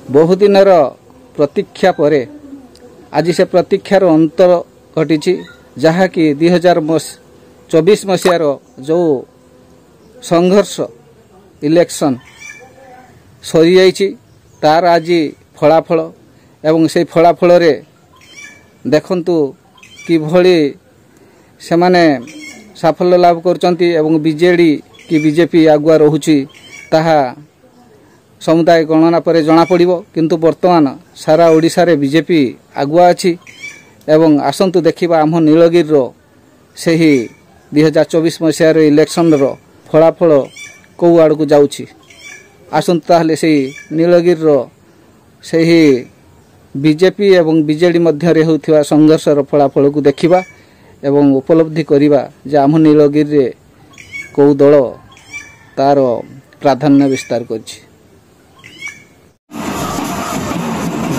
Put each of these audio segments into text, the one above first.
बहुदिनर प्रतीक्षा परे आज से प्रतीक्षार अंत घटी जहाँकि 2024 मसीहार जो संघर्ष इलेक्शन सरी जाइछि तार आज फलाफल एवं से फलाफल रे देखंतु किभली से माने साफल्य लाभ करचंती एवं बीजेडी कि बीजेपी आगुआ रहुछि ताहा समुदाय गणना पर जना पड़िबो किंतु वर्तमान सारा ओडिशा रे बीजेपी आगुआ अछि एवं आसंतु देखिबा आम नीलगिरी रो सेही 2024 मसीहार इलेक्शन रो फलाफल कौ आड़ को जाउछि आसंतु ताहले सेही नीलगिरी रो सेही बीजेपी एवं बीजेडी मध्य रे होउथिबा संघर्षर फलाफल को देखिबा एवं उपलब्धि करिबा जे आम नीलगिरी रे कौ दल तार प्राधान्य विस्तार करछि।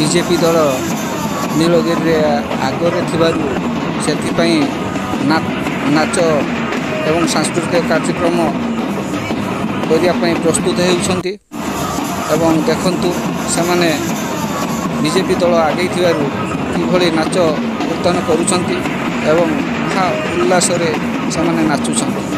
बीजेपी दल नीलगिरी रे आगरे थिबारु सेथिपई नाच एवं सांस्कृतिक कार्यक्रम करिया पई प्रस्तुत हेउछंती एवं देखंतु सेमाने बीजेपी दल आगे थिबारु किभली नाच कीर्तन करूछंती एवं महा उल्लास रे सेमाने नाचुछंती।